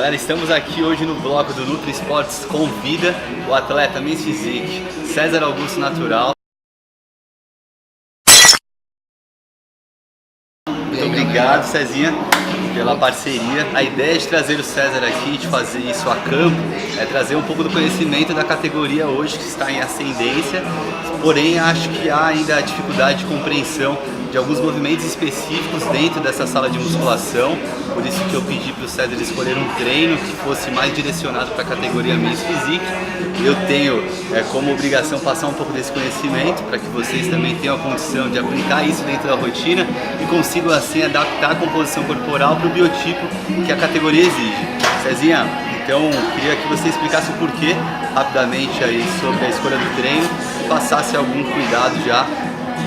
Galera, estamos aqui hoje no bloco do Nutri Sports. Convida o atleta Men's Physique César Augusto Natural. Muito obrigado, Cezinha, pela parceria. A ideia de trazer o César aqui, de fazer isso a campo, é trazer um pouco do conhecimento da categoria hoje, que está em ascendência. Porém, acho que há ainda a dificuldade de compreensão de alguns movimentos específicos dentro dessa sala de musculação. Por isso que eu pedi para o César escolher um treino que fosse mais direcionado para a categoria Men's Physique. Eu tenho como obrigação passar um pouco desse conhecimento para que vocês também tenham a condição de aplicar isso dentro da rotina e consigam assim adaptar a composição corporal para o biotipo que a categoria exige. Cezinha, então queria que você explicasse o porquê rapidamente aí sobre a escolha do treino e passasse algum cuidado já.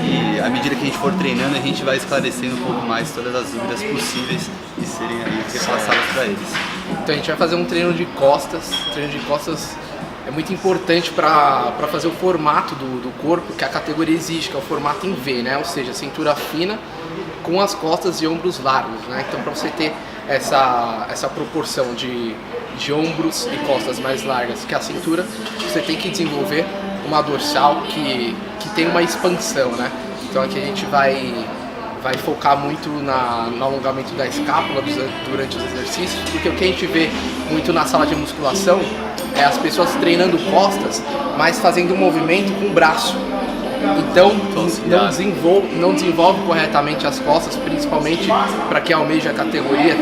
E à medida que a gente for treinando, a gente vai esclarecendo um pouco mais todas as dúvidas possíveis e serem aí repassadas para eles. Então a gente vai fazer um treino de costas. O treino de costas é muito importante para fazer o formato do corpo que a categoria exige, que é o formato em V, né? Ou seja, cintura fina com as costas e ombros largos, né? Então, para você ter essa proporção de ombros e costas mais largas que a cintura, você tem que desenvolver uma dorsal que tem uma expansão, né? Então aqui a gente vai focar muito no alongamento da escápula durante os exercícios, porque o que a gente vê muito na sala de musculação é as pessoas treinando costas, mas fazendo um movimento com o braço. Então não desenvolve corretamente as costas, principalmente para quem almeja a categoria,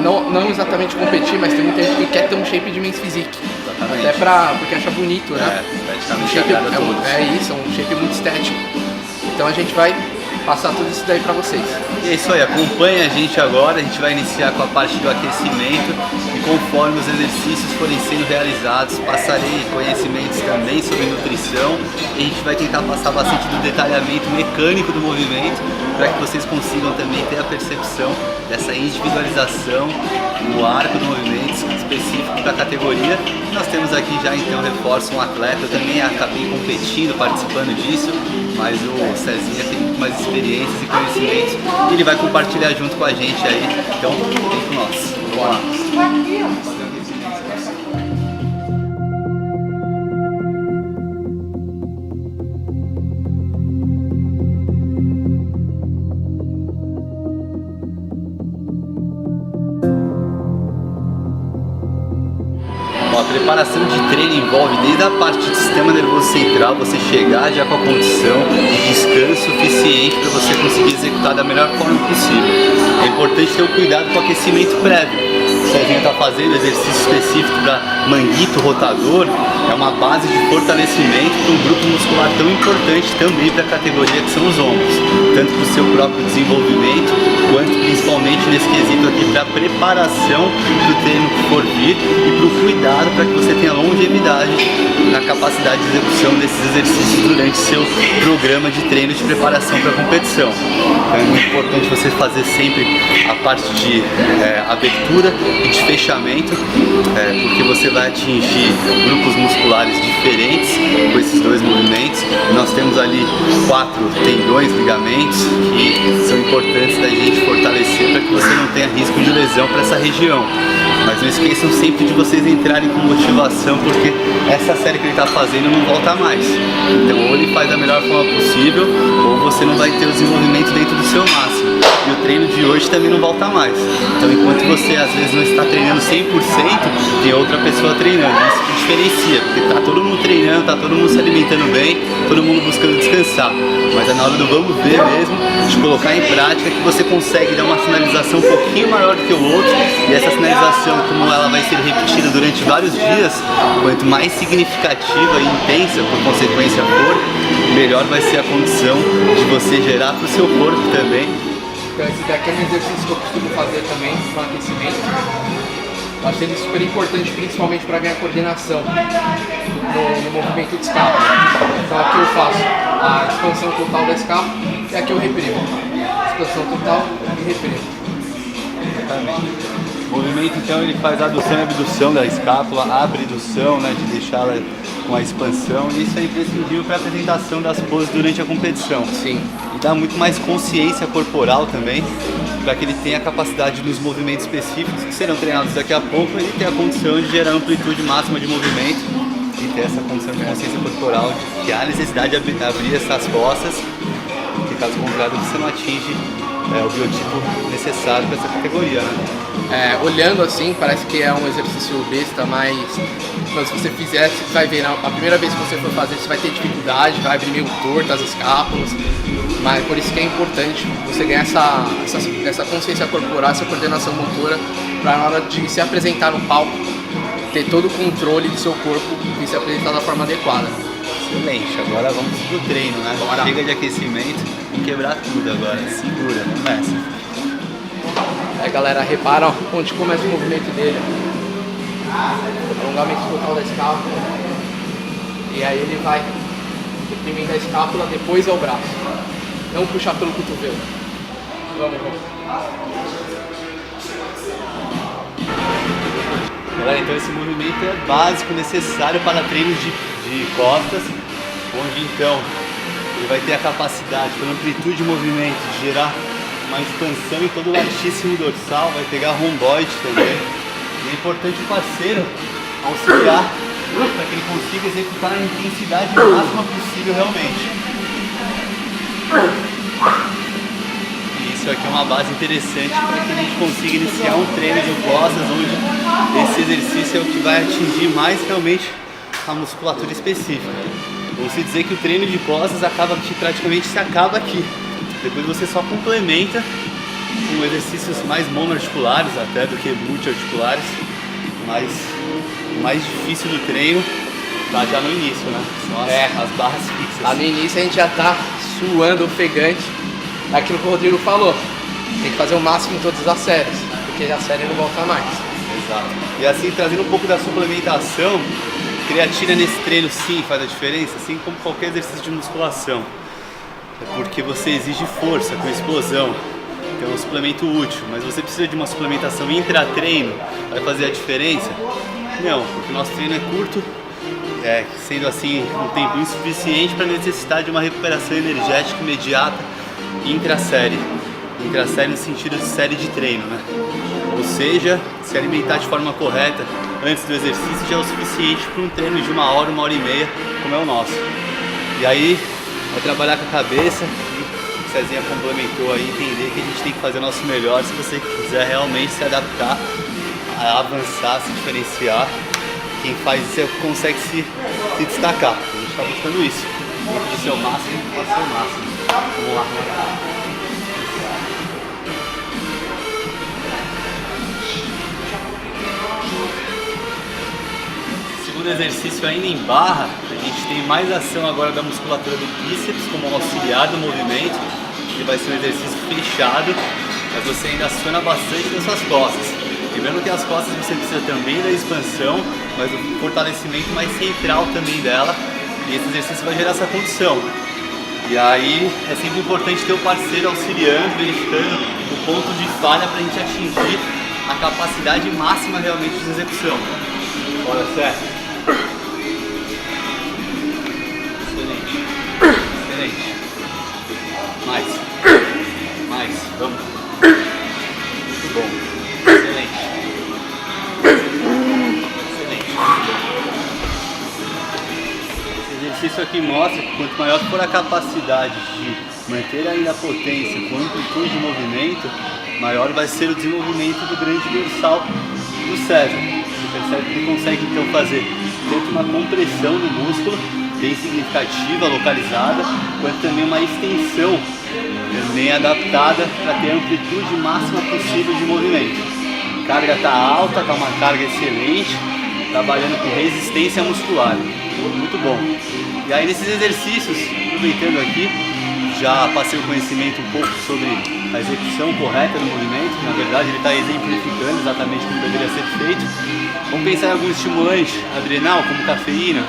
não exatamente competir, mas tem muita gente que quer ter um shape de Men's Physique. Até porque acha bonito, né? Um shape é um shape muito estético. Então a gente vai passar tudo isso daí pra vocês. E é isso aí, acompanha a gente agora, a gente vai iniciar com a parte do aquecimento e conforme os exercícios forem sendo realizados, passarei conhecimentos também sobre nutrição e a gente vai tentar passar bastante do detalhamento mecânico do movimento para que vocês consigam também ter a percepção dessa individualização no arco do movimento específico da categoria. Nós temos aqui já então reforço um atleta, eu também acabei competindo, participando disso, mas o Cezinha tem muito mais experiências e conhecimentos e ele vai compartilhar junto com a gente aí, então vem com nós. Vamos lá. A preparação de treino envolve desde a parte do sistema nervoso central, você chegar já com a condição de descanso suficiente para você conseguir executar da melhor forma possível. É importante ter um cuidado com o aquecimento prévio. Se a gente está fazendo exercício específico para manguito rotador, é uma base de fortalecimento para um grupo muscular tão importante também para a categoria que são os ombros, tanto para o seu próprio desenvolvimento, quanto principalmente nesse quesito aqui para a preparação para o treino que for vir e para o cuidado para que você tenha longevidade na capacidade de execução desses exercícios durante seu programa de treino de preparação para a competição. Então é muito importante você fazer sempre a parte de abertura e de fechamento, porque você vai atingir grupos musculares diferentes com esses dois movimentos. Nós temos ali 4 tendões, ligamentos que são importantes da gente fortalecer para que você não tenha risco de lesão para essa região. Mas não esqueçam sempre de vocês entrarem com motivação, porque essa série que ele está fazendo não volta mais. Então ou ele faz da melhor forma possível, ou você não vai ter o desenvolvimento dentro do seu máximo. E o treino de hoje também não volta mais. Então enquanto você às vezes não está treinando 100%, tem outra pessoa treinando. Isso que diferencia, porque está todo mundo treinando, está todo mundo se alimentando bem, todo mundo buscando descansar. Mas é na hora do vamos ver mesmo, de colocar em prática, que você consegue dar uma sinalização um pouquinho maior do que o outro. E essa sinalização, como ela vai ser repetida durante vários dias, quanto mais significativa e intensa por consequência for, melhor vai ser a condição de você gerar para o seu corpo também. Então esse daqui é um exercício que eu costumo fazer também para aquecimento. Eu acho ele super importante, principalmente para ganhar coordenação no movimento de escápula. Então aqui eu faço a expansão total da escápula e aqui eu reprimo. Expansão total e reprimo. Exatamente. O movimento então ele faz a adução e abdução da escápula, a abdução, né, de deixá-la com a expansão, e isso é imprescindível para a apresentação das poses durante a competição. Sim. E dá muito mais consciência corporal também para que ele tenha a capacidade nos movimentos específicos que serão treinados daqui a pouco, ele ter a condição de gerar amplitude máxima de movimento e ter essa condição de consciência corporal de que há necessidade de abrir essas costas, porque caso contrário você não atinge o biotipo necessário para essa categoria, né? Olhando assim, parece que é um exercício besta, mas se você fizer, você vai ver, a primeira vez que você for fazer, você vai ter dificuldade, vai abrir meio torto as escápulas, mas por isso que é importante você ganhar essa consciência corporal, essa coordenação motora, para na hora de se apresentar no palco, ter todo o controle do seu corpo e se apresentar da forma adequada. Excelente, agora vamos pro treino, né? Bora. Chega de aquecimento, vamos quebrar tudo agora, segura, vamos nessa. Galera, repara onde começa o movimento dele. Alongamento total da escápula. E aí ele vai deprimindo a escápula, depois é o braço. Não puxar pelo cotovelo. Vamos. Galera, então esse movimento é básico, necessário para treinos de costas, onde então ele vai ter a capacidade, pela amplitude de movimento, de gerar uma expansão em todo o lartíssimo dorsal, vai pegar romboide também. E é importante o parceiro auxiliar para que ele consiga executar a intensidade máxima possível realmente. E isso aqui é uma base interessante para que a gente consiga iniciar um treino de costas, onde esse exercício é o que vai atingir mais realmente a musculatura específica. Vamos dizer que o treino de costas praticamente se acaba aqui. Depois você só complementa com exercícios mais monoarticulares até do que multiarticulares, mas o mais difícil do treino tá já no início, né? São as barras fixas. Lá no início a gente já tá suando, ofegante. É aquilo que o Rodrigo falou, tem que fazer o máximo em todas as séries, porque a série não volta mais. Exato. E assim, trazendo um pouco da suplementação, creatina nesse treino sim faz a diferença, assim como qualquer exercício de musculação. É porque você exige força com explosão, então é um suplemento útil, mas você precisa de uma suplementação intra-treino, vai fazer a diferença? Não, porque o nosso treino é curto, sendo assim um tempo insuficiente para necessitar de uma recuperação energética imediata intra-série. Intra-série no sentido de série de treino, né? Ou seja, se alimentar de forma correta antes do exercício já é o suficiente para um treino de 1 hora, 1h30, como é o nosso. E aí, vai trabalhar com a cabeça, e o Cezinha complementou aí, entender que a gente tem que fazer o nosso melhor se você quiser realmente se adaptar, a avançar, se diferenciar. Quem faz isso é o que consegue se destacar. A gente está buscando isso. Dentro do seu máximo, pode ser o máximo. Vamos lá. Segundo exercício ainda em barra, a gente tem mais ação agora da musculatura do bíceps como auxiliar do movimento. Ele vai ser um exercício fechado, mas você ainda aciona bastante nas suas costas. Lembrando que as costas você precisa também da expansão, mas o fortalecimento mais central também dela. E esse exercício vai gerar essa condição. E aí é sempre importante ter o parceiro auxiliando, verificando o ponto de falha para a gente atingir a capacidade máxima realmente de execução. Bora, certo? Excelente. Excelente. Mais. Vamos. Muito bom. Excelente. Esse exercício aqui mostra que quanto maior for a capacidade de manter ainda a potência com amplitude de movimento, maior vai ser o desenvolvimento do grande dorsal do César. Você percebe que ele consegue então fazer tanto uma compressão no músculo bem significativa, localizada, quanto também uma extensão bem adaptada para ter a amplitude máxima possível de movimento. A carga está alta, está uma carga excelente, trabalhando com resistência muscular, muito bom. E aí nesses exercícios, aproveitando aqui, já passei o conhecimento um pouco sobre a execução correta do movimento, que na verdade ele está exemplificando exatamente como deveria ser feito. Vamos pensar em algum estimulante adrenal, como cafeína.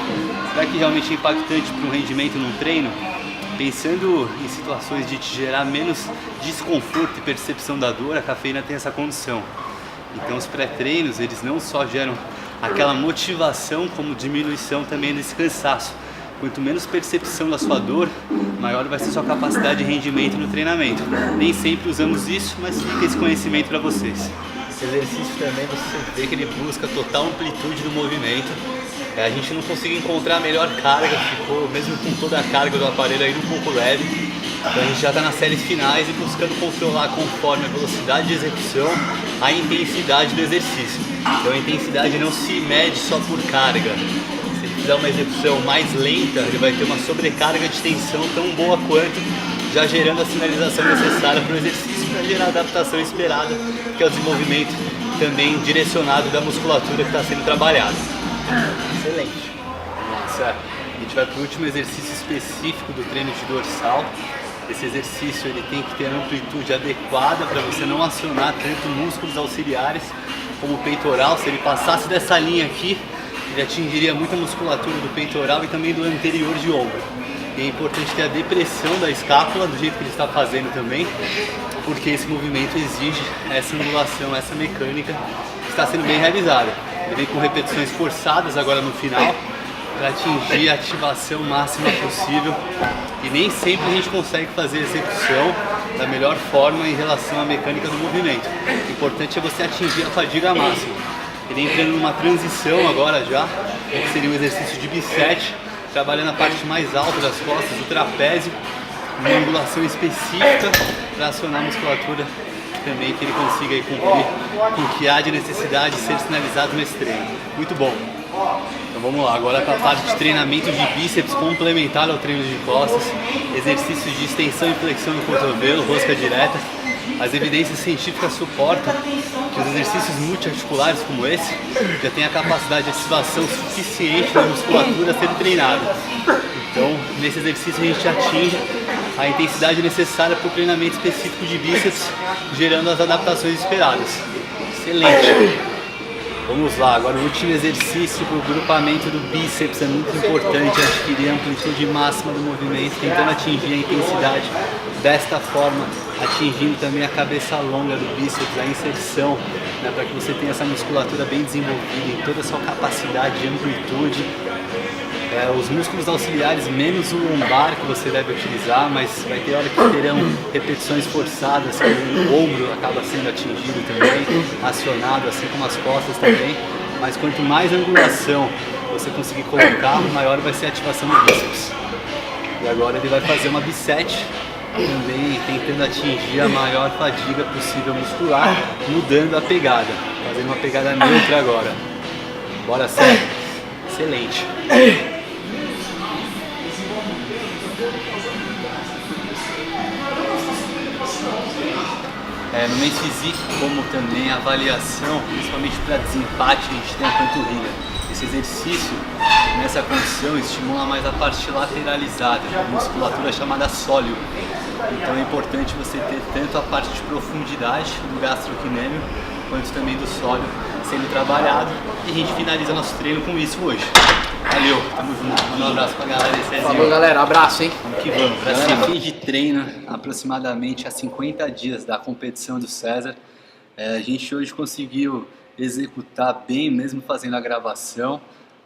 Será que realmente é impactante para um rendimento num treino? Pensando em situações de te gerar menos desconforto e percepção da dor, a cafeína tem essa condição. Então os pré-treinos, eles não só geram aquela motivação, como diminuição também desse cansaço. Quanto menos percepção da sua dor, maior vai ser sua capacidade de rendimento no treinamento. Nem sempre usamos isso, mas fica esse conhecimento para vocês. Esse exercício também você vê que ele busca total amplitude do movimento. A gente não conseguiu encontrar a melhor carga, ficou mesmo com toda a carga do aparelho ainda um pouco leve. Então a gente já está nas séries finais e buscando controlar conforme a velocidade de execução, a intensidade do exercício. Então a intensidade não se mede só por carga. Se ele fizer uma execução mais lenta, ele vai ter uma sobrecarga de tensão tão boa quanto, já gerando a sinalização necessária para o exercício, para gerar a adaptação esperada, que é o desenvolvimento também direcionado da musculatura que está sendo trabalhada. Excelente. Nossa, a gente vai para o último exercício específico do treino de dorsal. Esse exercício ele tem que ter a amplitude adequada para você não acionar tanto músculos auxiliares como o peitoral. Se ele passasse dessa linha aqui, ele atingiria muita musculatura do peitoral e também do anterior de ombro. E é importante ter a depressão da escápula, do jeito que ele está fazendo também, porque esse movimento exige essa angulação, essa mecânica que está sendo bem realizada. Ele vem com repetições forçadas agora no final, para atingir a ativação máxima possível. E nem sempre a gente consegue fazer a execução da melhor forma em relação à mecânica do movimento. O importante é você atingir a fadiga máxima. Ele entrando numa transição agora já, que seria um exercício de bicep, trabalhando a parte mais alta das costas, o trapézio, uma angulação específica para acionar a musculatura também, que ele consiga aí cumprir com o que há de necessidade de ser sinalizado nesse treino. Muito bom. Então vamos lá, agora para a parte de treinamento de bíceps complementar ao treino de costas, exercícios de extensão e flexão do cotovelo, rosca direta. As evidências científicas suportam que os exercícios multiarticulares como esse já têm a capacidade de ativação suficiente da musculatura a ser treinada. Então, nesse exercício a gente atinge a intensidade necessária para o treinamento específico de bíceps, gerando as adaptações esperadas. Excelente! Vamos lá, agora o último exercício para o grupamento do bíceps é muito importante, adquirir a amplitude máxima do movimento, tentando atingir a intensidade desta forma, atingindo também a cabeça longa do bíceps, a inserção, né, para que você tenha essa musculatura bem desenvolvida em toda a sua capacidade de amplitude. Os músculos auxiliares, menos o lombar que você deve utilizar, mas vai ter hora que terão repetições forçadas, que o ombro acaba sendo atingido também, acionado, assim como as costas também. Mas quanto mais angulação você conseguir colocar, maior vai ser a ativação do bíceps. E agora ele vai fazer uma bisete, também tentando atingir a maior fadiga possível muscular, mudando a pegada, fazendo uma pegada neutra agora. Bora, Sérgio. Excelente. No Men's Physique, como também avaliação, principalmente para desempate, a gente tem a panturrilha. Esse exercício, nessa condição, estimula mais a parte lateralizada, a musculatura chamada sóleo. Então é importante você ter tanto a parte de profundidade do gastrocnêmio, quanto também do sóleo sendo trabalhado. E a gente finaliza nosso treino com isso hoje. Valeu, tamo junto. Manda um abraço pra galera aí, Cezinho. Falou, galera, abraço, hein? Vamos que vamos. Pra fim de treino, aproximadamente há 50 dias da competição do César, a gente hoje conseguiu executar bem, mesmo fazendo a gravação,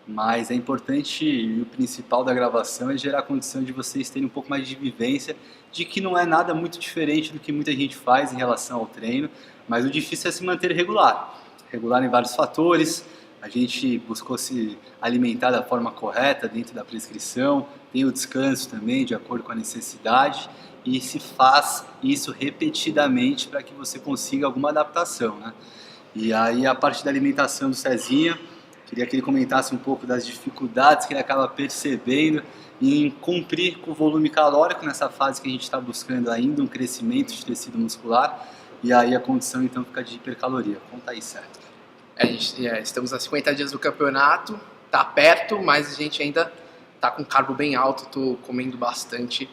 mas é importante, e o principal da gravação é gerar a condição de vocês terem um pouco mais de vivência, de que não é nada muito diferente do que muita gente faz em relação ao treino, mas o difícil é se manter regular. Regular em vários fatores. A gente buscou se alimentar da forma correta dentro da prescrição, tem o descanso também de acordo com a necessidade e se faz isso repetidamente para que você consiga alguma adaptação, né? E aí a parte da alimentação do Cezinha, queria que ele comentasse um pouco das dificuldades que ele acaba percebendo em cumprir com o volume calórico nessa fase que a gente está buscando ainda um crescimento de tecido muscular e aí a condição então fica de hipercaloria. Conta aí, certo? Estamos a 50 dias do campeonato, tá perto, mas a gente ainda tá com carbo bem alto, tô comendo bastante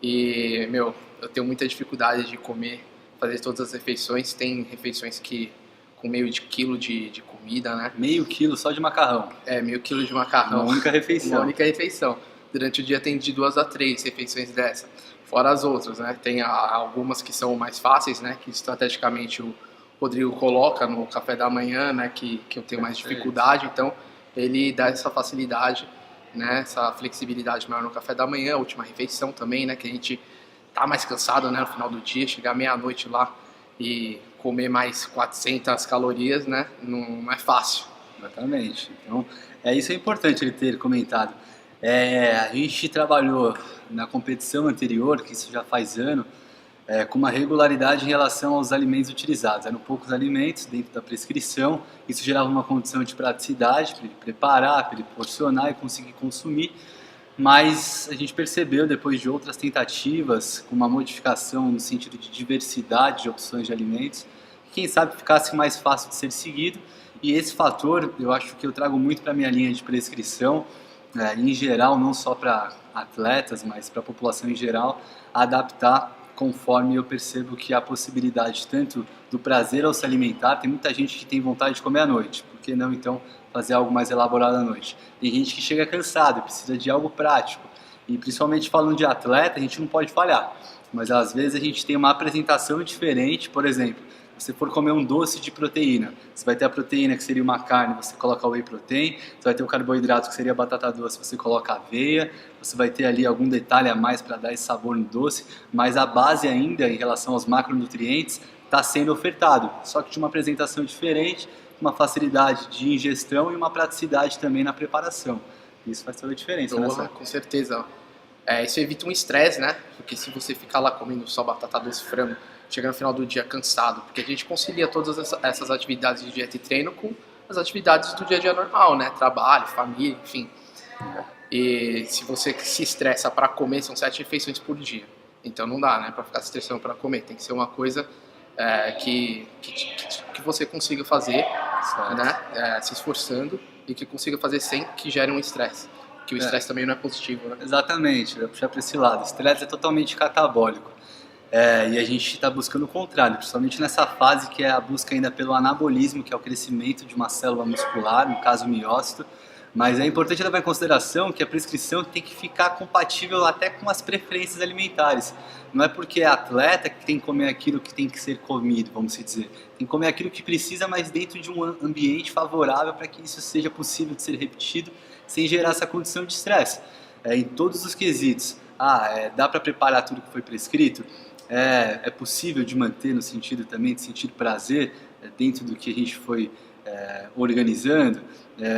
e, eu tenho muita dificuldade de comer, fazer todas as refeições. Tem refeições que com meio de quilo de comida, né? Meio quilo só de macarrão? Meio quilo de macarrão. Uma única refeição. Uma única refeição. Durante o dia tem de 2 a 3 refeições dessa, fora as outras, né? Tem algumas que são mais fáceis, né? Que estrategicamente o Rodrigo coloca no café da manhã, né, que eu tenho mais dificuldade, então ele dá essa facilidade né, essa flexibilidade maior no café da manhã, a última refeição também, né, que a gente tá mais cansado, né, no final do dia, chegar meia-noite lá e comer mais 400 calorias, né, não é fácil. Exatamente. Então, isso é importante ele ter comentado. A gente trabalhou na competição anterior, que isso já faz ano, com uma regularidade em relação aos alimentos utilizados. Eram poucos alimentos dentro da prescrição, isso gerava uma condição de praticidade para ele preparar, para ele porcionar e conseguir consumir, mas a gente percebeu depois de outras tentativas, com uma modificação no sentido de diversidade de opções de alimentos, que quem sabe ficasse mais fácil de ser seguido, e esse fator eu acho que eu trago muito para a minha linha de prescrição, em geral, não só para atletas, mas para a população em geral, adaptar conforme eu percebo que há possibilidade tanto do prazer ao se alimentar. Tem muita gente que tem vontade de comer à noite, por que não então fazer algo mais elaborado à noite? Tem gente que chega cansado e precisa de algo prático, e principalmente falando de atleta, a gente não pode falhar, mas às vezes a gente tem uma apresentação diferente. Por exemplo, se você for comer um doce de proteína, você vai ter a proteína que seria uma carne, você coloca whey protein, você vai ter o carboidrato que seria a batata doce, você coloca aveia, você vai ter ali algum detalhe a mais para dar esse sabor no doce, mas a base ainda em relação aos macronutrientes está sendo ofertado, só que de uma apresentação diferente, uma facilidade de ingestão e uma praticidade também na preparação. Isso faz toda a diferença. Boa, com certeza. Isso evita um estresse, né? Porque se você ficar lá comendo só batata doce, frango, chega no final do dia cansado, porque a gente concilia todas essas atividades de dieta e treino com as atividades do dia a dia normal, né? Trabalho, família, enfim. E se você se estressa para comer, são 7 refeições por dia. Então não dá, né? Para ficar se estressando para comer. Tem que ser uma coisa que você consiga fazer, né? Se esforçando, e que consiga fazer sem que gere um estresse. Que o estresse também não é positivo, né? Exatamente, vai puxar para esse lado. O estresse é totalmente catabólico. E a gente está buscando o contrário, principalmente nessa fase que é a busca ainda pelo anabolismo, que é o crescimento de uma célula muscular, no caso o miócito. Mas é importante levar em consideração que a prescrição tem que ficar compatível até com as preferências alimentares. Não é porque é atleta que tem que comer aquilo que tem que ser comido, vamos dizer. Tem que comer aquilo que precisa, mas dentro de um ambiente favorável para que isso seja possível de ser repetido sem gerar essa condição de estresse. Em todos os quesitos, dá para preparar tudo que foi prescrito? É possível de manter no sentido também de sentir prazer dentro do que a gente foi organizando?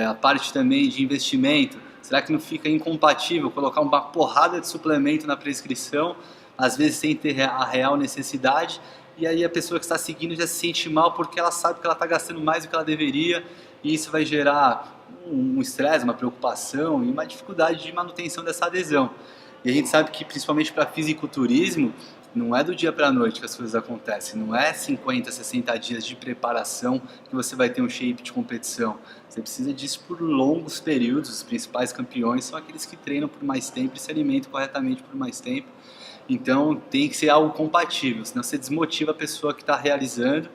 A parte também de investimento, será que não fica incompatível colocar uma porrada de suplemento na prescrição, às vezes sem ter a real necessidade, e aí a pessoa que está seguindo já se sente mal porque ela sabe que ela está gastando mais do que ela deveria, e isso vai gerar um estresse, uma preocupação e uma dificuldade de manutenção dessa adesão. E a gente sabe que principalmente para fisiculturismo, não é do dia para a noite que as coisas acontecem, não é 50, 60 dias de preparação que você vai ter um shape de competição. Você precisa disso por longos períodos. Os principais campeões são aqueles que treinam por mais tempo e se alimentam corretamente por mais tempo. Então tem que ser algo compatível, senão você desmotiva a pessoa que está realizando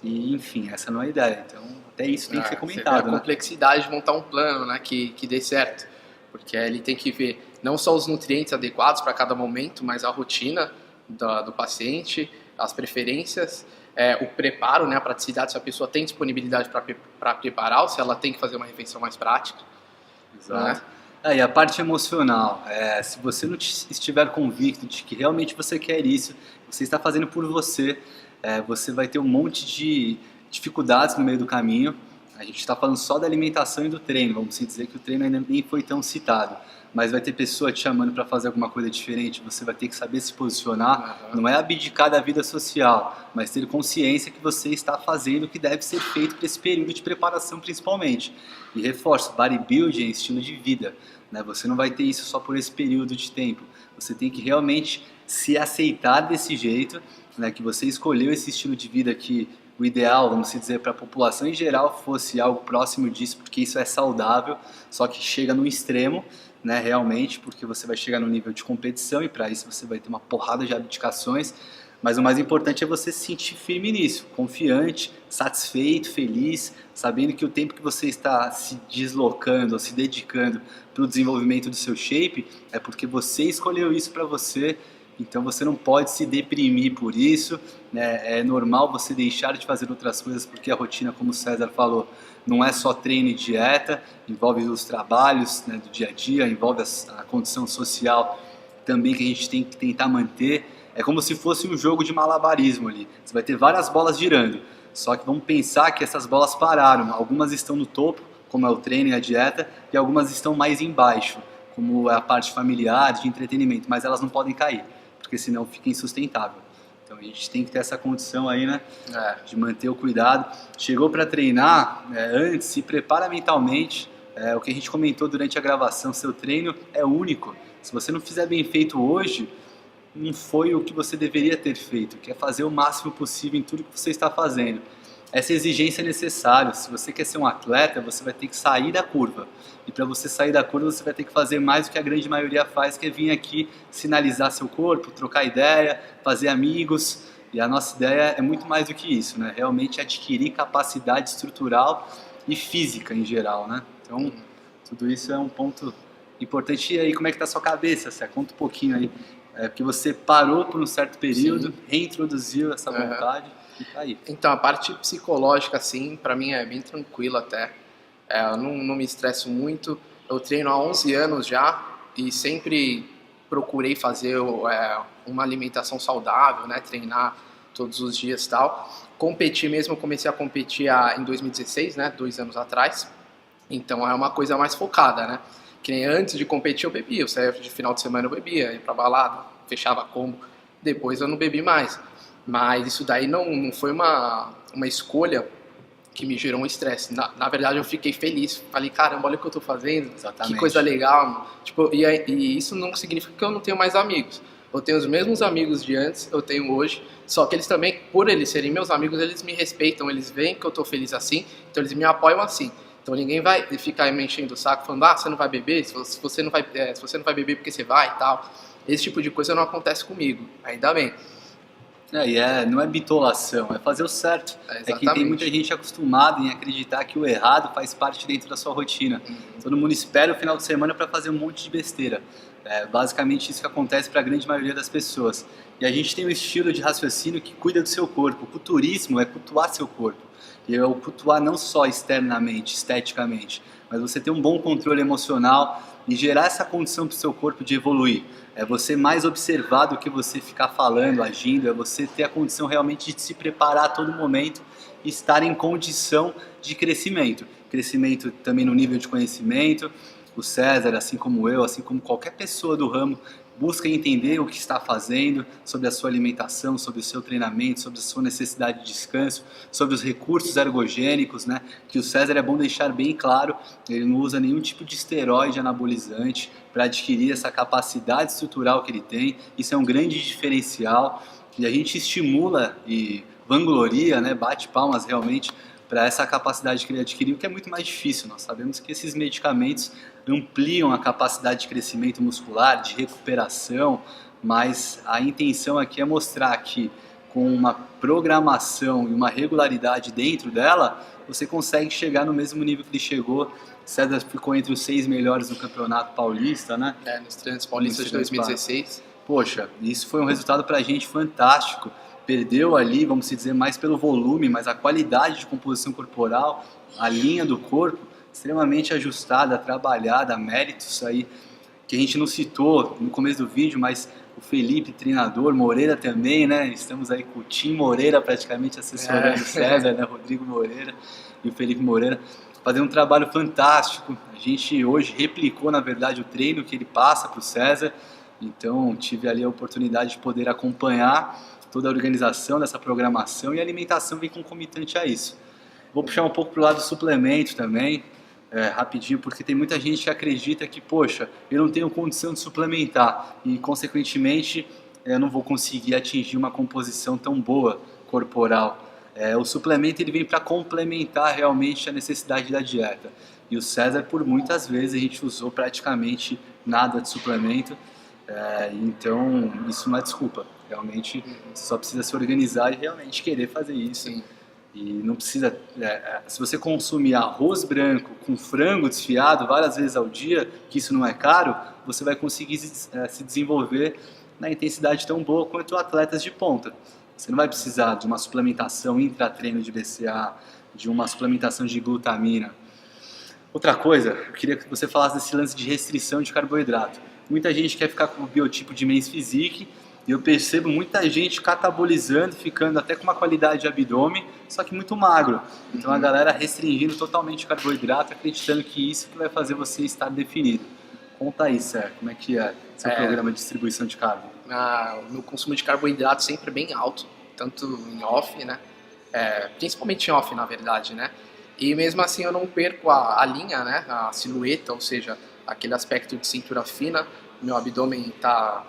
e, enfim, essa não é a ideia. Então até isso tem que ser comentado. Você vê a complexidade de montar um plano, né, que dê certo, porque ele tem que ver não só os nutrientes adequados para cada momento, mas a rotina do paciente, as preferências, o preparo, né, a praticidade, se a pessoa tem disponibilidade para preparar ou se ela tem que fazer uma refeição mais prática. Exato. Né? E a parte emocional, se você não estiver convicto de que realmente você quer isso, você está fazendo por você, você vai ter um monte de dificuldades no meio do caminho. A gente está falando só da alimentação e do treino, vamos dizer que o treino ainda nem foi tão citado. Mas vai ter pessoa te chamando para fazer alguma coisa diferente, você vai ter que saber se posicionar. Não é abdicar da vida social, mas ter consciência que você está fazendo o que deve ser feito para esse período de preparação principalmente. E reforço, bodybuilding é estilo de vida, né? Você não vai ter isso só por esse período de tempo. Você tem que realmente se aceitar desse jeito, né? Que você escolheu esse estilo de vida que o ideal, vamos dizer, para a população em geral fosse algo próximo disso, porque isso é saudável, só que chega no extremo, né, realmente, porque você vai chegar no nível de competição e para isso você vai ter uma porrada de abdicações, mas o mais importante é você se sentir firme nisso, confiante, satisfeito, feliz, sabendo que o tempo que você está se deslocando ou se dedicando para o desenvolvimento do seu shape é porque você escolheu isso para você então você não pode se deprimir por isso, né? É normal você deixar de fazer outras coisas, porque a rotina, como o César falou, não é só treino e dieta, envolve os trabalhos, né, do dia a dia, envolve a condição social também que a gente tem que tentar manter. É como se fosse um jogo de malabarismo ali, você vai ter várias bolas girando, só que vamos pensar que essas bolas pararam, algumas estão no topo, como é o treino e a dieta, e algumas estão mais embaixo, como é a parte familiar, de entretenimento, mas elas não podem cair, porque senão fica insustentável. Então a gente tem que ter essa condição aí, né, de manter o cuidado. Chegou para treinar, antes, se prepara mentalmente, o que a gente comentou durante a gravação, seu treino é único. Se você não fizer bem feito hoje, não foi o que você deveria ter feito, que é fazer o máximo possível em tudo que você está fazendo. Essa exigência é necessária. Se você quer ser um atleta, você vai ter que sair da curva. E para você sair da curva, você vai ter que fazer mais do que a grande maioria faz, que é vir aqui sinalizar seu corpo, trocar ideia, fazer amigos. E a nossa ideia é muito mais do que isso, né? Realmente adquirir capacidade estrutural e física em geral, né? Então, tudo isso é um ponto importante. E aí, como é que tá a sua cabeça? Você conta um pouquinho aí. Porque você parou por um certo período, reintroduziu essa vontade. Tá aí. Então, a parte psicológica, assim, pra mim é bem tranquila até. Eu não me estresso muito. Eu treino há 11 anos já e sempre procurei fazer uma alimentação saudável, né? Treinar todos os dias e tal. Competir mesmo, eu comecei a competir em 2016, né? 2 anos atrás. Então, é uma coisa mais focada, né? Que nem antes de competir eu bebia. Eu saía de final de semana eu bebia, ia pra balada, fechava combo. Depois eu não bebi mais. Mas isso daí não foi uma escolha que me gerou um estresse. Na verdade, eu fiquei feliz. Falei, caramba, olha o que eu tô fazendo. Exatamente. Que coisa legal. Tipo, e isso não significa que eu não tenho mais amigos. Eu tenho os mesmos amigos de antes, eu tenho hoje. Só que eles também, por eles serem meus amigos, eles me respeitam. Eles veem que eu tô feliz assim. Então eles me apoiam assim. Então ninguém vai ficar me enchendo o saco falando, você não vai beber? Se você não vai beber porque você vai e tal. Esse tipo de coisa não acontece comigo. Ainda bem. Não é bitolação, é fazer o certo. É que tem muita gente acostumada em acreditar que o errado faz parte dentro da sua rotina. Todo mundo espera o final de semana para fazer um monte de besteira. É basicamente isso que acontece para a grande maioria das pessoas. E a gente tem um estilo de raciocínio que cuida do seu corpo. O culturismo é cultuar seu corpo. E é o cultuar não só externamente, esteticamente, mas você ter um bom controle emocional e gerar essa condição para o seu corpo de evoluir. É você mais observar do que você ficar falando, agindo, é você ter a condição realmente de se preparar a todo momento e estar em condição de crescimento. Crescimento também no nível de conhecimento. O César, assim como eu, assim como qualquer pessoa do ramo, busca entender o que está fazendo, sobre a sua alimentação, sobre o seu treinamento, sobre a sua necessidade de descanso, sobre os recursos ergogênicos, né? Que o César é bom deixar bem claro, ele não usa nenhum tipo de esteroide anabolizante para adquirir essa capacidade estrutural que ele tem. Isso é um grande diferencial e a gente estimula e vangloria, né? Bate palmas realmente para essa capacidade que ele adquiriu, que é muito mais difícil. Nós sabemos que esses medicamentos ampliam a capacidade de crescimento muscular, de recuperação, mas a intenção aqui é mostrar que com uma programação e uma regularidade dentro dela, você consegue chegar no mesmo nível que ele chegou. César ficou entre os 6 melhores no Campeonato Paulista, né? Nos treinos paulistas de 2016. Poxa, isso foi um resultado pra gente fantástico. Perdeu ali, vamos dizer, mais pelo volume, mas a qualidade de composição corporal, a linha do corpo, extremamente ajustada, trabalhada, méritos aí que a gente não citou no começo do vídeo, mas o Felipe, treinador, Moreira também, né? Estamos aí com o Tim Moreira praticamente assessorando o César, né? Rodrigo Moreira e o Felipe Moreira, fazendo um trabalho fantástico. A gente hoje replicou, na verdade, o treino que ele passa para o César, então tive ali a oportunidade de poder acompanhar toda a organização dessa programação, e a alimentação vem concomitante a isso. Vou puxar um pouco para o lado do suplemento também, rapidinho, porque tem muita gente que acredita que, poxa, eu não tenho condição de suplementar e, consequentemente, eu não vou conseguir atingir uma composição tão boa corporal. O suplemento ele vem para complementar realmente a necessidade da dieta. E o César, por muitas vezes, a gente usou praticamente nada de suplemento, então isso não é desculpa. Realmente, você só precisa se organizar e realmente querer fazer isso. Sim. E não precisa... se você consumir arroz branco com frango desfiado várias vezes ao dia, que isso não é caro, você vai conseguir se desenvolver na intensidade tão boa quanto atletas de ponta. Você não vai precisar de uma suplementação intratreino de BCA, de uma suplementação de glutamina. Outra coisa, eu queria que você falasse desse lance de restrição de carboidrato. Muita gente quer ficar com o biotipo de Men's Physique, e eu percebo muita gente catabolizando, ficando até com uma qualidade de abdômen, só que muito magro. Então a galera restringindo totalmente o carboidrato, acreditando que isso que vai fazer você estar definido. Conta aí, Sérgio, como é que é seu programa de distribuição de carbo? O meu consumo de carboidrato sempre é bem alto, tanto em off, né? Principalmente em off, na verdade, né? E mesmo assim eu não perco a linha, né? A silhueta, ou seja, aquele aspecto de cintura fina. Meu abdômen está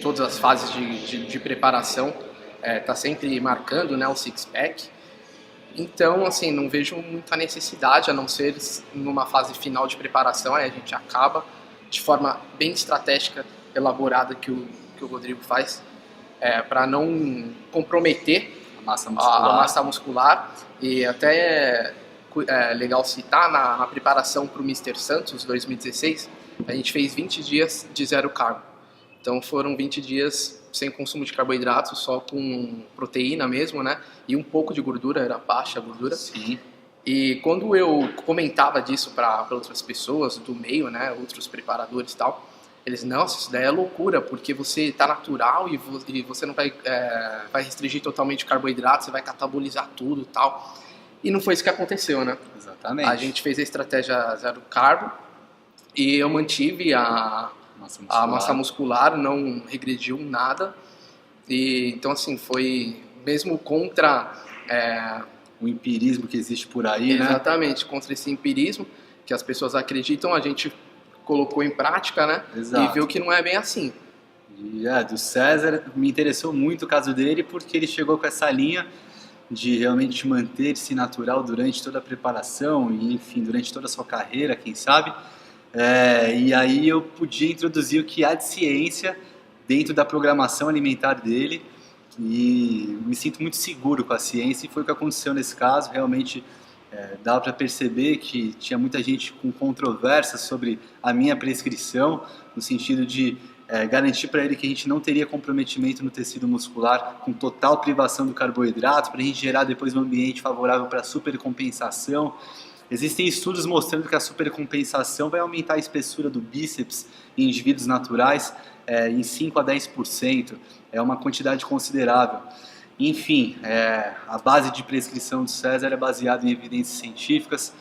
todas as fases de preparação, tá sempre marcando, né, o six-pack. Então, assim, não vejo muita necessidade, a não ser numa fase final de preparação, aí a gente acaba de forma bem estratégica, elaborada que o Rodrigo faz, para não comprometer a massa muscular. E até é legal citar, na preparação para o Mr. Santos 2016, a gente fez 20 dias de zero carbo. Então foram 20 dias sem consumo de carboidratos, só com proteína mesmo, né? E um pouco de gordura, era baixa a gordura. Sim. E quando eu comentava disso para outras pessoas do meio, né? Outros preparadores e tal, eles, nossa, isso daí é loucura, porque você tá natural e você não vai restringir totalmente o carboidrato, você vai catabolizar tudo e tal. E não foi isso que aconteceu, né? Exatamente. A gente fez a estratégia zero carbo e eu mantive a massa muscular, não regrediu nada. E então, assim, foi mesmo contra o empirismo que existe por aí, exatamente, né? Contra esse empirismo que as pessoas acreditam, a gente colocou em prática, né? Exato. E viu que não é bem assim. E do César, me interessou muito o caso dele, porque ele chegou com essa linha de realmente manter-se natural durante toda a preparação e, enfim, durante toda a sua carreira, quem sabe. E aí eu podia introduzir o que há de ciência dentro da programação alimentar dele e me sinto muito seguro com a ciência, e foi o que aconteceu nesse caso. Realmente dava para perceber que tinha muita gente com controvérsias sobre a minha prescrição, no sentido de garantir para ele que a gente não teria comprometimento no tecido muscular com total privação do carboidrato, para a gente gerar depois um ambiente favorável para a supercompensação. Existem estudos mostrando que a supercompensação vai aumentar a espessura do bíceps em indivíduos naturais em 5 a 10%. É uma quantidade considerável. Enfim, a base de prescrição do César é baseada em evidências científicas,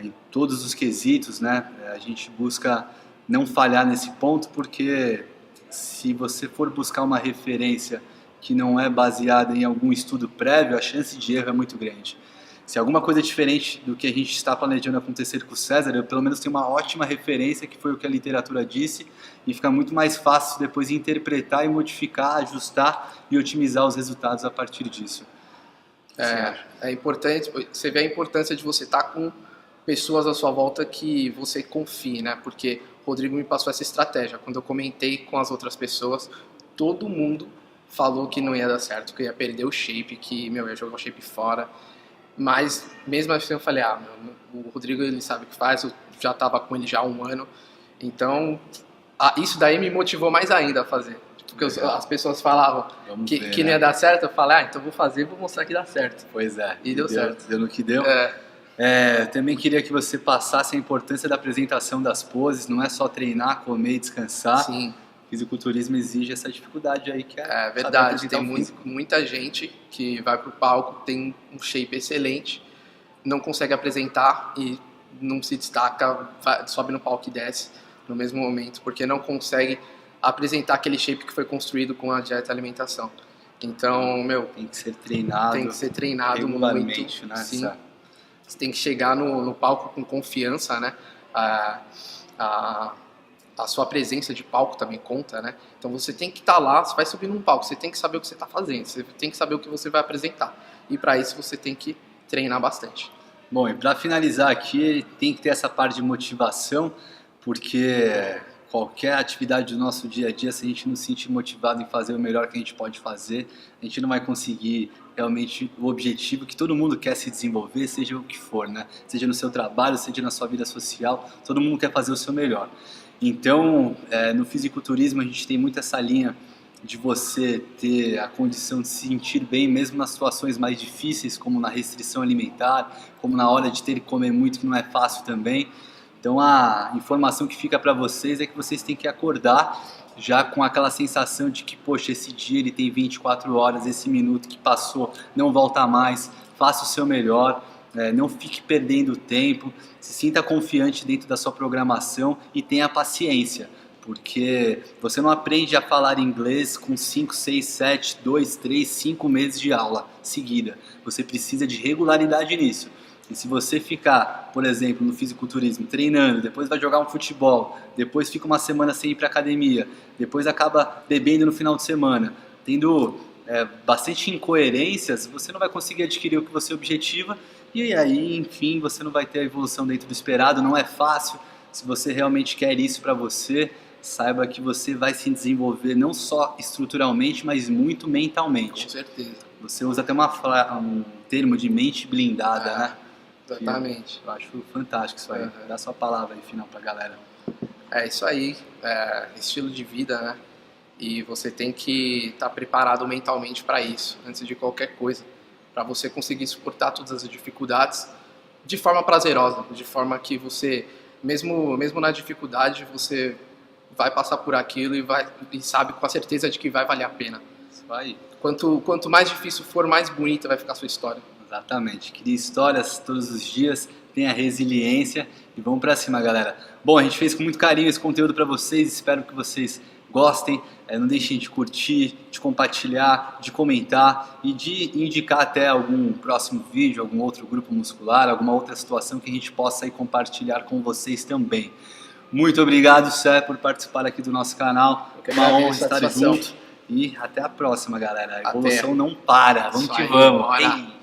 em todos os quesitos, né? A gente busca não falhar nesse ponto, porque se você for buscar uma referência que não é baseada em algum estudo prévio, a chance de erro é muito grande. Se alguma coisa é diferente do que a gente está planejando acontecer com o César, eu pelo menos tenho uma ótima referência, que foi o que a literatura disse, e fica muito mais fácil depois interpretar e modificar, ajustar e otimizar os resultados a partir disso. É importante, você vê a importância de você estar com pessoas à sua volta que você confie, né? Porque o Rodrigo me passou essa estratégia. Quando eu comentei com as outras pessoas, todo mundo falou que não ia dar certo, que eu ia perder o shape, que eu ia jogar o shape fora. Mas mesmo assim eu falei, o Rodrigo ele sabe o que faz, eu já estava com ele já há um ano. Então isso daí me motivou mais ainda a fazer. Porque as pessoas falavam que não ia dar certo, eu falei, então vou fazer, vou mostrar que dá certo. Pois é. E deu certo. Deu no que deu. Também queria que você passasse a importância da apresentação das poses, não é só treinar, comer e descansar. Sim. O fisiculturismo exige essa dificuldade aí que é verdade, tem muita gente que vai pro palco, tem um shape excelente, não consegue apresentar e não se destaca, sobe no palco e desce no mesmo momento, porque não consegue apresentar aquele shape que foi construído com a dieta e alimentação. Então, tem que ser treinado regularmente, muito, né? Sim. Você tem que chegar no palco com confiança, né? A sua presença de palco também conta, né? Então você tem que estar lá, você vai subir num palco, você tem que saber o que você está fazendo, você tem que saber o que você vai apresentar. E para isso você tem que treinar bastante. Bom, e para finalizar aqui, tem que ter essa parte de motivação, porque qualquer atividade do nosso dia a dia, se a gente não se sentir motivado em fazer o melhor que a gente pode fazer, a gente não vai conseguir realmente o objetivo que todo mundo quer se desenvolver, seja o que for, né? Seja no seu trabalho, seja na sua vida social, todo mundo quer fazer o seu melhor. Então, no fisiculturismo a gente tem muito essa linha de você ter a condição de se sentir bem mesmo nas situações mais difíceis, como na restrição alimentar, como na hora de ter que comer muito, que não é fácil também. Então a informação que fica para vocês é que vocês têm que acordar já com aquela sensação de que, poxa, esse dia ele tem 24 horas, esse minuto que passou não volta mais, faça o seu melhor, não fique perdendo tempo, se sinta confiante dentro da sua programação e tenha paciência. Porque você não aprende a falar inglês com 5, 6, 7, 2, 3, 5 meses de aula seguida. Você precisa de regularidade nisso. E se você ficar, por exemplo, no fisiculturismo, treinando, depois vai jogar um futebol, depois fica uma semana sem ir para academia, depois acaba bebendo no final de semana, tendo bastante incoerências, você não vai conseguir adquirir o que você objetiva e aí, enfim, você não vai ter a evolução dentro do esperado, não é fácil. Se você realmente quer isso para você, saiba que você vai se desenvolver não só estruturalmente, mas muito mentalmente. Com certeza. Você usa até um termo de mente blindada, né? Exatamente. Eu acho fantástico isso aí. Dá sua palavra aí final pra galera. É isso aí, estilo de vida, né? E você tem que estar preparado mentalmente para isso, antes de qualquer coisa, para você conseguir suportar todas as dificuldades de forma prazerosa, de forma que você, mesmo na dificuldade, você vai passar por aquilo e sabe com a certeza de que vai valer a pena. Isso aí. Quanto mais difícil for, mais bonita vai ficar a sua história. Exatamente. Crie histórias todos os dias, tenha resiliência e vamos pra cima, galera. Bom, a gente fez com muito carinho esse conteúdo para vocês, espero que vocês gostem. Não deixem de curtir, de compartilhar, de comentar e de indicar até algum próximo vídeo, algum outro grupo muscular, alguma outra situação que a gente possa aí compartilhar com vocês também. Muito obrigado, Sé, por participar aqui do nosso canal. Uma honra estar junto. E até a próxima, galera. A evolução não para. Vamos que vamos.